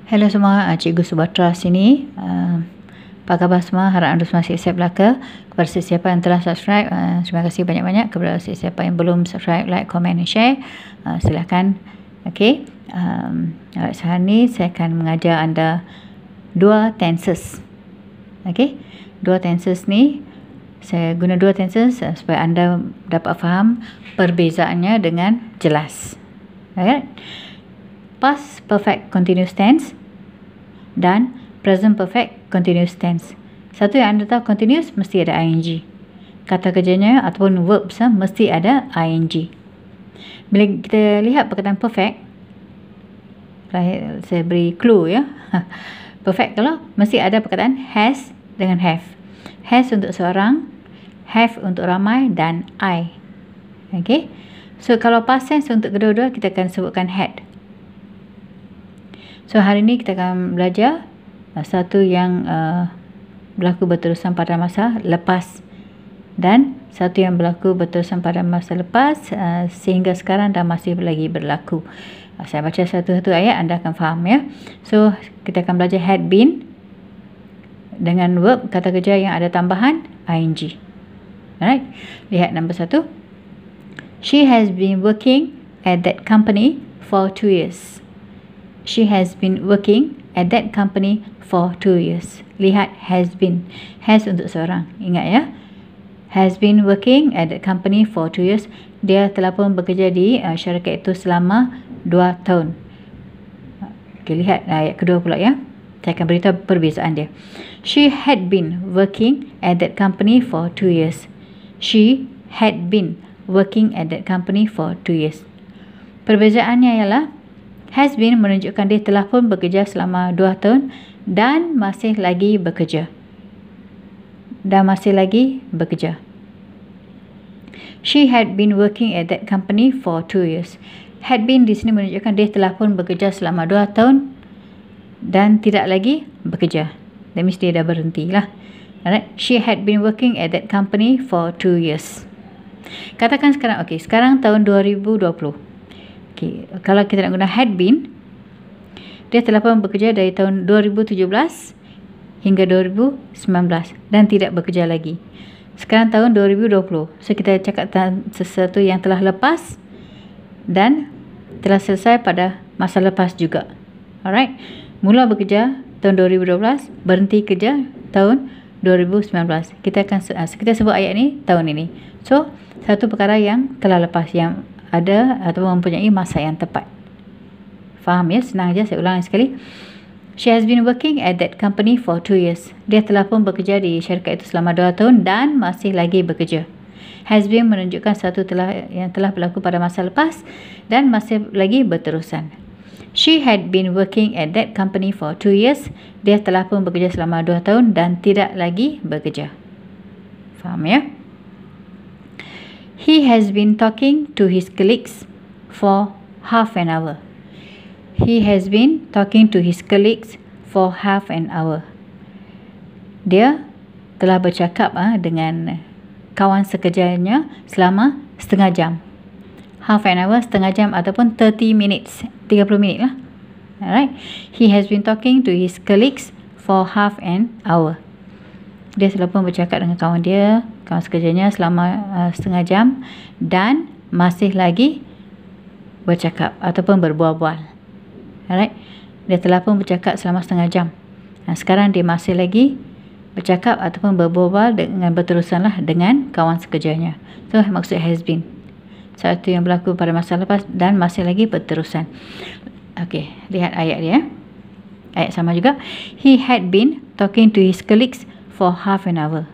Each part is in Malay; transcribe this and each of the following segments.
Hello semua, Cikgu Subatra sini. Apa khabar semua? Harap anda semua sihat belaka. Kepada sesiapa yang telah subscribe, terima kasih banyak-banyak. Kepada sesiapa yang belum subscribe, like, komen dan share, silakan. Okey. Hari ini saya akan mengajar anda dua tenses. Okey. Dua tenses ni saya guna dua tenses supaya anda dapat faham perbezaannya dengan jelas. Alright. Past perfect continuous tense dan present perfect continuous tense. Satu yang anda tahu, continuous mesti ada ing. Kata kerjanya ataupun verbs mesti ada ing. Bila kita lihat perkataan perfect, saya beri clue ya. Perfect kalau mesti ada perkataan has dengan have. Has untuk seorang, have untuk ramai dan I. Okey. So kalau past tense untuk kedua-dua kita akan sebutkan had. So hari ini kita akan belajar satu yang berlaku berterusan pada masa lepas dan satu yang berlaku berterusan pada masa lepas sehingga sekarang dan masih lagi berlaku. Saya baca satu-satu ayat, anda akan faham ya. So kita akan belajar had been dengan verb kata kerja yang ada tambahan ing. Alright. Lihat nombor 1. She has been working at that company for 2 years. She has been working at that company for 2 years. Lihat has been. Has untuk seorang. Ingat ya. Has been working at that company for 2 years. Dia telah pun bekerja di syarikat itu selama 2 tahun. Okay, lihat ayat kedua pula ya. Saya akan beritahu perbezaan dia. She had been working at that company for 2 years. She had been working at that company for 2 years. Perbezaannya ialah has been menunjukkan dia telah pun bekerja selama 2 tahun dan masih lagi bekerja. She had been working at that company for 2 years. Had been di sini menunjukkan dia telah pun bekerja selama 2 tahun dan tidak lagi bekerja. That means dia dah berhenti lah. Alright. She had been working at that company for 2 years. Katakan sekarang, okey, sekarang tahun 2020. Okay. Kalau kita nak guna had been, dia telah pun bekerja dari tahun 2017 hingga 2019 dan tidak bekerja lagi. Sekarang tahun 2020. So kita cakap tentang sesuatu yang telah lepas dan telah selesai pada masa lepas juga. Alright. Mula bekerja tahun 2012, berhenti kerja tahun 2019. Kita sebut ayat ni tahun ini. So satu perkara yang telah lepas, yang ada atau mempunyai masa yang tepat. Faham ya? Senang aja, saya ulang sekali. She has been working at that company for 2 years. Dia telah pun bekerja di syarikat itu selama 2 tahun dan masih lagi bekerja. Has been menunjukkan satu yang telah berlaku pada masa lepas dan masih lagi berterusan. She had been working at that company for 2 years. Dia telah pun bekerja selama 2 tahun dan tidak lagi bekerja. Faham ya? He has been talking to his colleagues for half an hour. He has been talking to his colleagues for half an hour. Dia telah bercakap dengan kawan sekerjanya selama setengah jam. Half an hour, setengah jam ataupun 30 minutes. 30 minit lah. Alright. He has been talking to his colleagues for half an hour. Dia telah pun bercakap dengan kawan sekerjanya selama setengah jam dan masih lagi bercakap ataupun berbual-bual. Alright. Dia telah pun bercakap selama setengah jam. Sekarang dia masih lagi bercakap ataupun berbual dengan berterusan lah dengan kawan sekerjanya. So maksud has been. Satu yang berlaku pada masa lepas dan masih lagi berterusan. Okey, lihat ayat dia. Ayat sama juga. He had been talking to his colleagues for half an hour.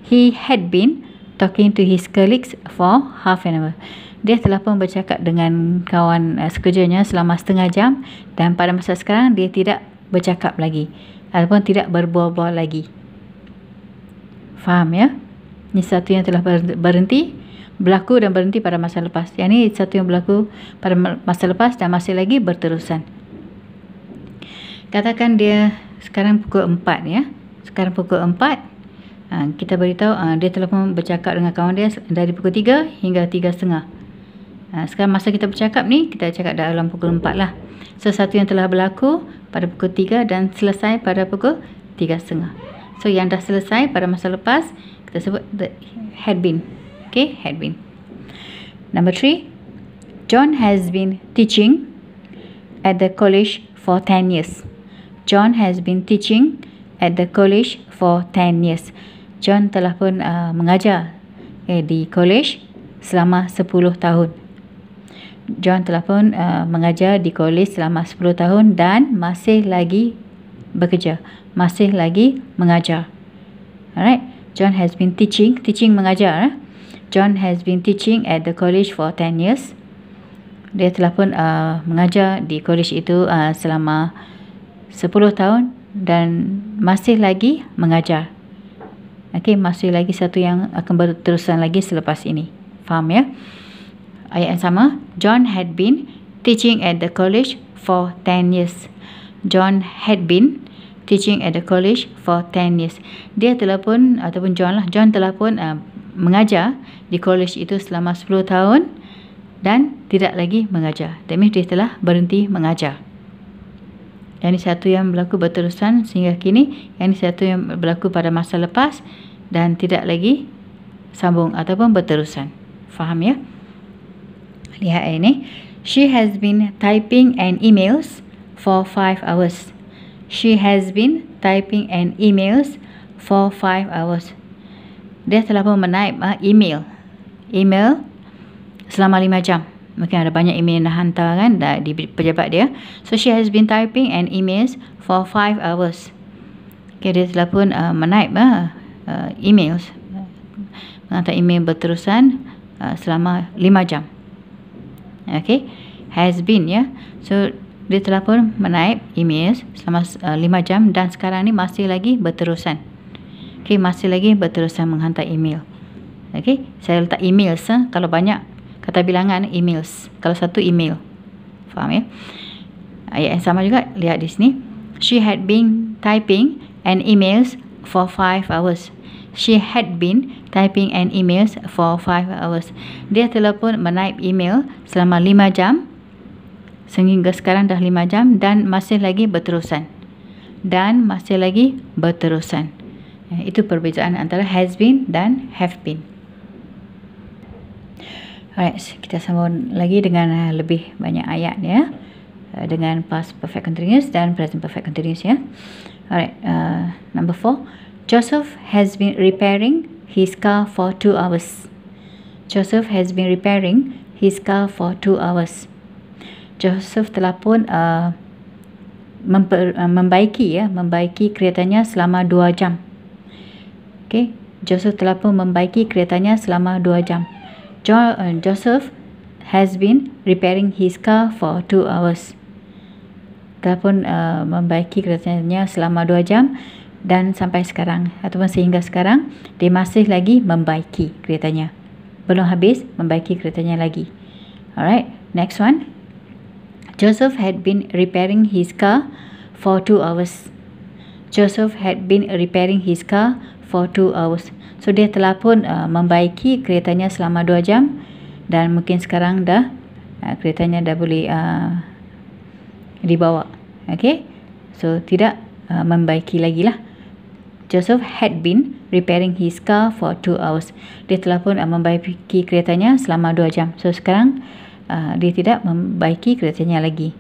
He had been talking to his colleagues for half an hour. Dia telah pun bercakap dengan kawan sekerjanya selama setengah jam dan pada masa sekarang dia tidak bercakap lagi ataupun tidak berbual-bual lagi. Faham ya? Ini satu yang telah berlaku dan berhenti pada masa lepas. Yang ini satu yang berlaku pada masa lepas dan masih lagi berterusan. Katakan dia sekarang pukul 4 ya. Sekarang pukul 4. Kita beritahu dia telah pun bercakap dengan kawan dia dari pukul 3 hingga 3.30. Sekarang masa kita bercakap ni, kita cakap dalam pukul 4 lah. Sesuatu yang telah berlaku pada pukul 3 dan selesai pada pukul 3.30. So yang dah selesai pada masa lepas, kita sebut the had been. Okay, had been. Number 3, John has been teaching at the college for 10 years. John has been teaching at the college for 10 years. John telah pun mengajar di college selama 10 tahun. John telah pun mengajar di college selama 10 tahun dan masih lagi bekerja, masih lagi mengajar. Alright, John has been teaching mengajar. John has been teaching at the college for 10 years. Dia telah pun mengajar di college itu selama 10 tahun dan masih lagi mengajar. Okey, masih lagi satu yang akan berterusan lagi selepas ini. Faham ya? Ayat yang sama, John had been teaching at the college for 10 years. John had been teaching at the college for 10 years. Dia telah pun, ataupun John telah pun mengajar di college itu selama 10 tahun dan tidak lagi mengajar. That means dia telah berhenti mengajar. Yang ini satu yang berlaku berterusan sehingga kini. Yang ini satu yang berlaku pada masa lepas dan tidak lagi sambung ataupun berterusan. Faham ya? Lihat ini. She has been typing an emails for 5 hours. She has been typing an emails for 5 hours. Dia telah pun menaip email selama 5 jam. Mungkin ada banyak email yang hantar kan di pejabat dia. So she has been typing an emails for 5 hours. Okay, dia telah pun menaip emails, menghantar email berterusan selama 5 jam. Okay, has been ya. So dia telah pun menaip emails selama 5 jam dan sekarang ni masih lagi berterusan. Okay, masih lagi berterusan menghantar email. Okay, saya letak emails kalau banyak kata bilangan emails, kalau satu email. Faham ya? Ayat yang sama juga, lihat di sini. She had been typing an emails for 5 hours. She had been typing an emails for 5 hours. Dia telah pun menaip email selama 5 jam. Sehingga sekarang dah 5 jam dan masih lagi berterusan. Dan masih lagi berterusan. Itu perbezaan antara has been dan have been. Alright, kita sambung lagi dengan lebih banyak ayat ya. Dengan past perfect continuous dan present perfect continuous ya. Alright, number 4. Joseph has been repairing his car for 2 hours. Joseph has been repairing his car for 2 hours. Joseph telah pun membaiki keretanya selama 2 jam. Okay, Joseph telah pun membaiki keretanya selama 2 jam. Joseph has been repairing his car for 2 hours. Telah pun membaiki keretanya selama 2 jam dan sampai sekarang ataupun sehingga sekarang dia masih lagi membaiki keretanya. Belum habis membaiki keretanya lagi. Alright, next one. Joseph had been repairing his car for 2 hours. Joseph had been repairing his car for 2 hours. So dia telah pun membaiki keretanya selama 2 jam dan mungkin sekarang dah keretanya dah boleh dibawa. Okay, so tidak membaiki lagi lah. Joseph had been repairing his car for 2 hours. Dia telah pun membaiki keretanya selama 2 jam. So sekarang dia tidak membaiki keretanya lagi.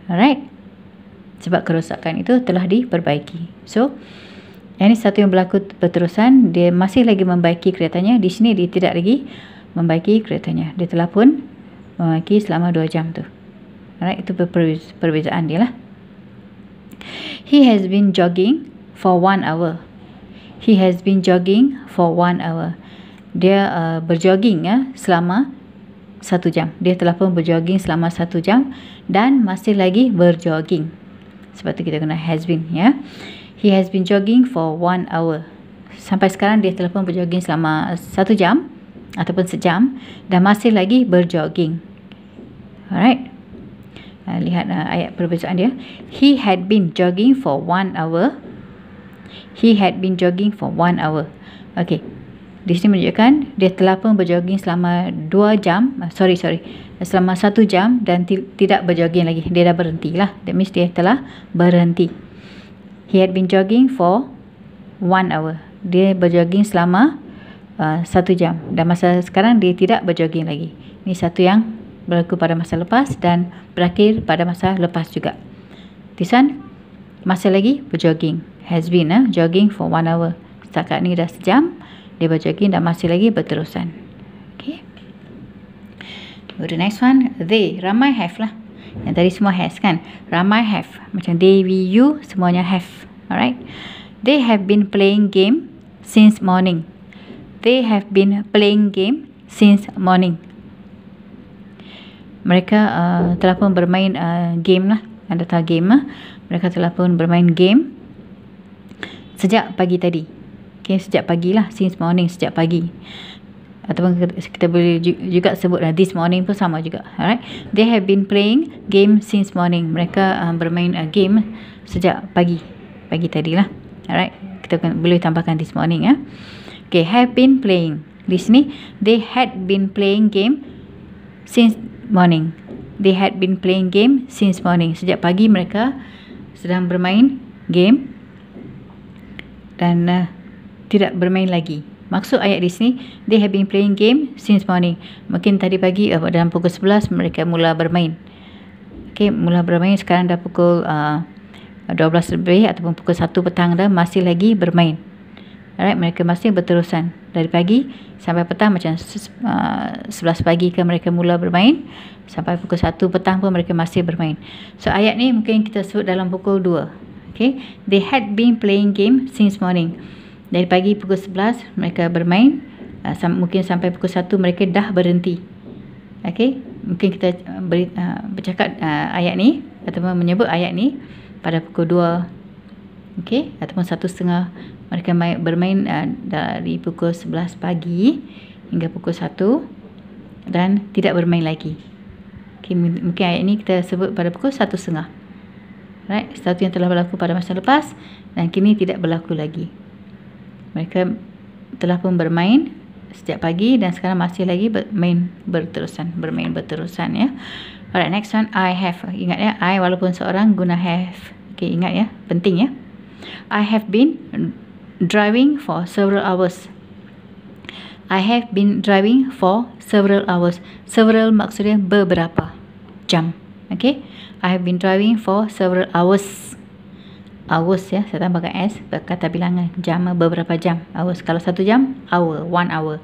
Alright, sebab kerosakan itu telah diperbaiki. So yang ini satu yang berlaku berterusan. Dia masih lagi membaiki keretanya. Di sini dia tidak lagi membaiki keretanya. Dia telah pun membaiki selama 2 jam tu. Alright, itu perbezaan dia lah. He has been jogging for 1 hour. He has been jogging for 1 hour. Dia berjogging selama 1 jam. Dia telah pun berjogging selama 1 jam dan masih lagi berjogging. Sebab tu kita guna has been ya. He has been jogging for 1 hour. Sampai sekarang dia telah pun berjogging selama 1 jam ataupun sejam dan masih lagi berjogging. Alright. Lihat ayat perbezaan dia. He had been jogging for 1 hour. He had been jogging for 1 hour. Okay. Di sini menunjukkan dia telah pun berjoging selama 2 jam, selama 1 jam dan tidak berjoging lagi. Dia dah berhenti lah. That means dia telah berhenti. He had been jogging for 1 hour. Dia berjoging selama 1 jam. Dan masa sekarang dia tidak berjoging lagi. Ini satu yang berlaku pada masa lepas dan berakhir pada masa lepas juga. This one, masih lagi berjoging. Has been jogging for 1 hour. Setakat ni dah sejam. Dia berjoging dan masih lagi berterusan. Okay. Go to the next one. They, ramai have lah. Yang tadi semua has kan. Ramai have. Macam they, we, you, semuanya have. Alright. They have been playing game since morning. They have been playing game since morning. Mereka telah pun bermain game lah. Anda tahu game lah. Mereka telah pun bermain game sejak pagi tadi. Okay, sejak pagi lah. Since morning, sejak pagi. Ataupun kita boleh juga sebut this morning pun sama juga. Alright. They have been playing game since morning. Mereka bermain game sejak pagi. Pagi tadi lah. Alright. Kita boleh tambahkan this morning ya. Okay, have been playing. Di sini, they had been playing game since morning. They had been playing game since morning. Sejak pagi mereka sedang bermain game dan tidak bermain lagi. Maksud ayat di sini, they have been playing game since morning. Mungkin tadi pagi dalam pukul 11 mereka mula bermain. Okay, mula bermain. Sekarang dah pukul 12 lebih ataupun pukul 1 petang dah masih lagi bermain. Alright, mereka masih berterusan dari pagi sampai petang. Macam 11 pagi ke mereka mula bermain sampai pukul 1 petang pun mereka masih bermain. So ayat ni mungkin kita sebut dalam pukul 2. Okay, they had been playing game since morning. Dari pagi pukul 11 mereka bermain, mungkin sampai pukul 1 mereka dah berhenti. Okay, mungkin kita bercakap ayat ni ataupun menyebut ayat ni pada pukul 2. Okay, ataupun 1:30 mereka bermain dari pukul 11 pagi hingga pukul 1 dan tidak bermain lagi. Okay, mungkin ayat ni kita sebut pada pukul 1:30. Right, sesuatu yang telah berlaku pada masa lepas dan kini tidak berlaku lagi. Mereka telah pun bermain sejak pagi dan sekarang masih lagi bermain berterusan ya. Alright, next one, I have. Ingat ya, I walaupun seorang guna have. Okay, ingat ya, penting ya. I have been driving for several hours. I have been driving for several hours. Several maksudnya beberapa jam. Okay, I have been driving for several hours. Hours ya, saya tambahkan S, kata bilangan jam, beberapa jam. Hours, kalau 1 jam, hour, 1 hour.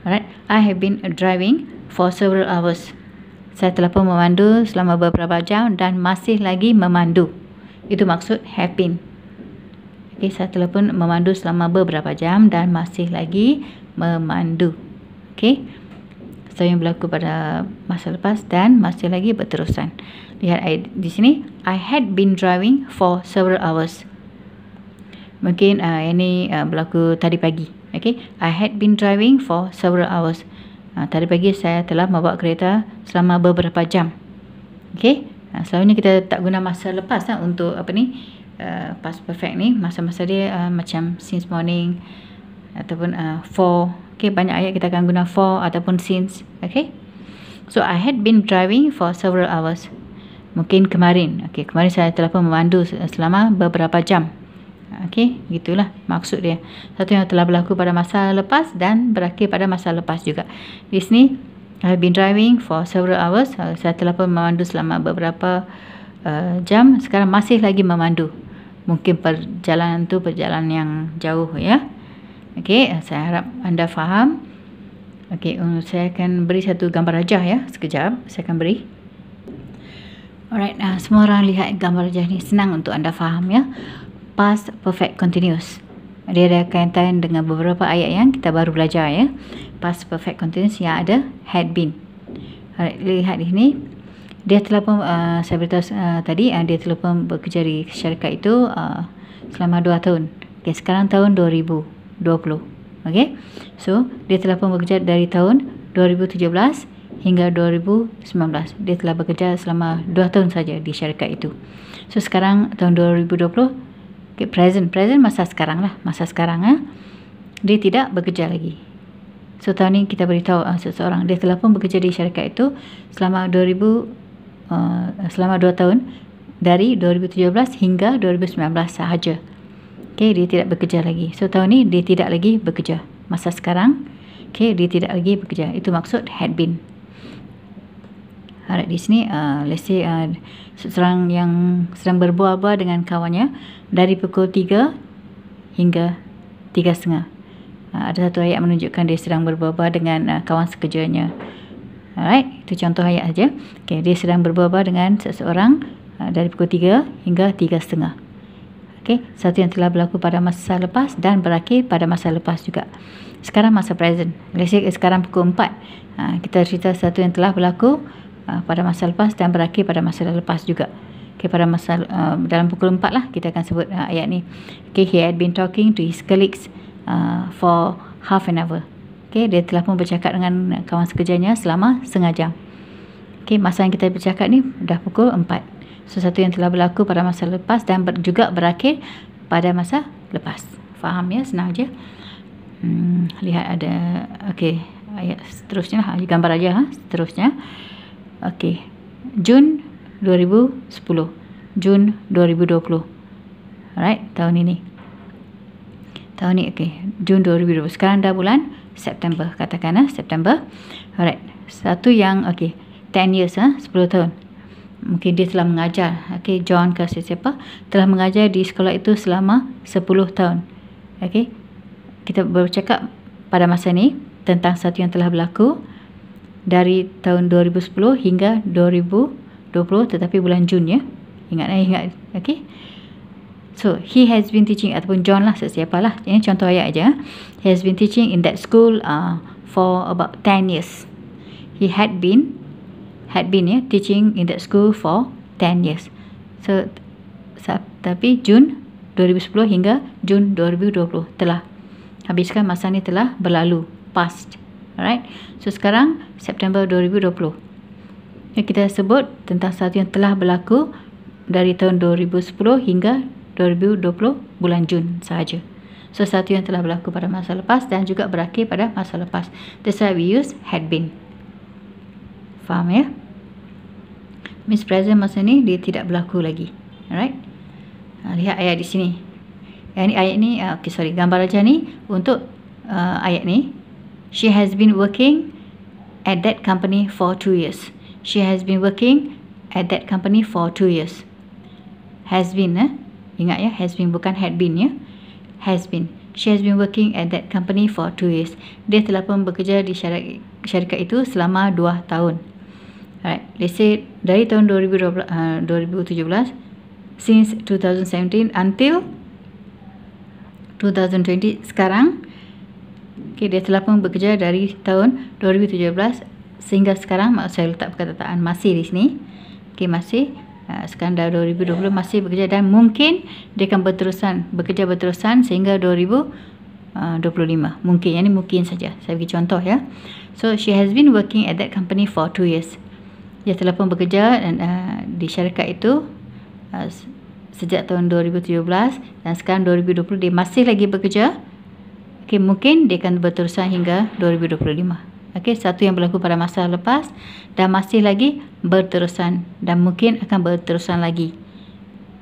Alright, I have been driving for several hours. Saya telah pun memandu selama beberapa jam dan masih lagi memandu. Itu maksud have been. Okay, saya telah pun memandu selama beberapa jam dan masih lagi memandu. Okay, so yang berlaku pada masa lepas dan masih lagi berterusan. Lihat di sini, I had been driving for several hours. Mungkin ini berlaku tadi pagi. Okay, I had been driving for several hours. Tadi pagi saya telah membawa kereta selama beberapa jam. Okay, selalunya kita tak guna masa lepas untuk past perfect ni. Masa-masa dia macam since morning ataupun for. Okay, banyak ayat kita akan guna for ataupun since. Okay, so I had been driving for several hours. Mungkin kemarin. Okay, kemarin saya telah pun memandu selama beberapa jam. Okay, gitulah maksud dia. Satu yang telah berlaku pada masa lepas dan berakhir pada masa lepas juga. Di sini, I have been driving for several hours. Saya telah pun memandu selama beberapa jam. Sekarang masih lagi memandu. Mungkin perjalanan tu perjalanan yang jauh ya. Okay, saya harap anda faham. Okay, saya akan beri satu gambar rajah ya. Sekejap, saya akan beri. Alright, semua orang lihat gambar rajah ni, senang untuk anda faham ya. Past perfect continuous. Dia ada kaitan dengan beberapa ayat yang kita baru belajar ya. Past perfect continuous yang ada had been. Alright, lihat di sini. Dia telah pun saya beritahu tadi dia telah pun bekerja di syarikat itu selama 2 tahun. Okay, sekarang tahun 2020. Okay, so dia telah pun bekerja dari tahun 2017 hingga 2019. Dia telah bekerja selama 2 tahun saja di syarikat itu. So sekarang tahun 2020, okay, present masa sekarang lah, masa sekarang dia tidak bekerja lagi. So tahun ni kita beritahu seseorang dia telah pun bekerja di syarikat itu selama 2 tahun, dari 2017 hingga 2019 sahaja. Okey, dia tidak bekerja lagi. So tahun ni dia tidak lagi bekerja. Masa sekarang, okey, dia tidak lagi bekerja. Itu maksud had been. Alright, di sini let's say seseorang yang sedang berbual-bual dengan kawannya dari pukul 3 hingga 3:30. Ada satu ayat menunjukkan dia sedang berbual-bual dengan kawan sekerjanya. Alright, itu contoh ayat saja. Okay, dia sedang berbual-bual dengan seseorang dari pukul 3 hingga 3:30. Okay, satu yang telah berlaku pada masa lepas dan berakhir pada masa lepas juga. Sekarang masa present. Let's say sekarang pukul 4. Kita cerita satu yang telah berlaku pada masa lepas dan berakhir pada masa lepas juga. Okay, pada masa dalam pukul 4 lah kita akan sebut ayat ni. Okay, he had been talking to his colleagues for half an hour. Okay, dia telah pun bercakap dengan kawan sekerjanya selama setengah jam. Okay, masa yang kita bercakap ni dah pukul 4. Sesuatu yang telah berlaku pada masa lepas dan juga berakhir pada masa lepas. Faham ya? Senang je. Lihat ada okey, ayat seterusnya lah, gambar aja seterusnya. Okey. Jun 2010. Jun 2020. Alright, tahun ini. Tahun ni okey, Jun 2020. Sekarang dah bulan September, katakanlah September. Alright. Satu yang okey, 10 years 10 tahun. Mungkin dia telah mengajar, okey, John ke siapa telah mengajar di sekolah itu selama 10 tahun. Okey. Kita bercakap pada masa ni tentang satu yang telah berlaku dari tahun 2010 hingga 2020, tetapi bulan Jun ya. Ingat. Okey. So, he has been teaching, ataupun John lah, sesiapalah. Ini contoh ayat aja. He has been teaching in that school for about 10 years. He had been ya, teaching in that school for 10 years. So, tapi Jun 2010 hingga Jun 2020 telah habiskan, masa ni telah berlalu, past. Alright. So, sekarang September 2020. Kita sebut tentang satu yang telah berlaku dari tahun 2010 hingga 2020 bulan Jun sahaja. So, satu yang telah berlaku pada masa lepas dan juga berakhir pada masa lepas. That's why we use had been. Faham ya? Miss present masa ni dia tidak berlaku lagi. Alright. Lihat ayat di sini. Yang ni ayat ni, gambar aja ni untuk ayat ni. She has been working at that company for 2 years. She has been working at that company for 2 years. Has been, ingat ya, has been, bukan had been ya. Has been. She has been working at that company for 2 years. Dia telah pun bekerja di syarikat itu selama 2 tahun. Alright, let's say dari tahun 2017, since 2017 until 2020, sekarang, okay, dia telah pun bekerja dari tahun 2017 sehingga sekarang. Saya letak perkataan masih di sini. Okay, masih. Sekarang dah 2020, masih bekerja dan mungkin dia akan bekerja berterusan sehingga 2025. Mungkin, yang ni mungkin saja. Saya bagi contoh ya. So, she has been working at that company for 2 years. Dia telah pun bekerja di syarikat itu sejak tahun 2017 dan sekarang 2020 dia masih lagi bekerja. Okay, mungkin dia akan berterusan hingga 2025. Okay, satu yang berlaku pada masa lepas dan masih lagi berterusan dan mungkin akan berterusan lagi.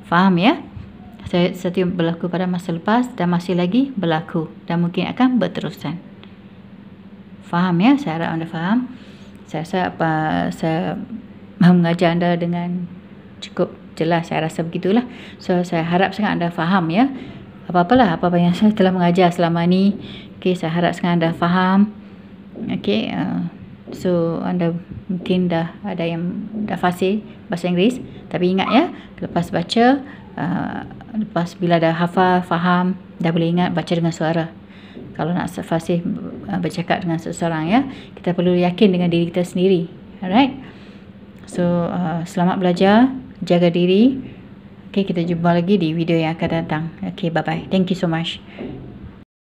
Faham ya? Satu yang berlaku pada masa lepas dan masih lagi berlaku dan mungkin akan berterusan. Faham ya? Saya harap anda faham. Saya rasa saya mengajar anda dengan cukup jelas. Saya rasa begitulah. So, saya harap sangat anda faham ya. Apa yang saya telah mengajar selama ni. Okay, saya harap sangat anda faham. Okay, so anda mungkin dah ada yang dah fasih bahasa Inggeris. Tapi ingat ya, lepas baca, lepas bila dah hafal, faham, dah boleh ingat, baca dengan suara. Kalau nak fasih bercakap dengan seseorang ya, kita perlu yakin dengan diri kita sendiri. Alright. So, selamat belajar, jaga diri. Okay, kita jumpa lagi di video yang akan datang. Okay, bye-bye. Thank you so much.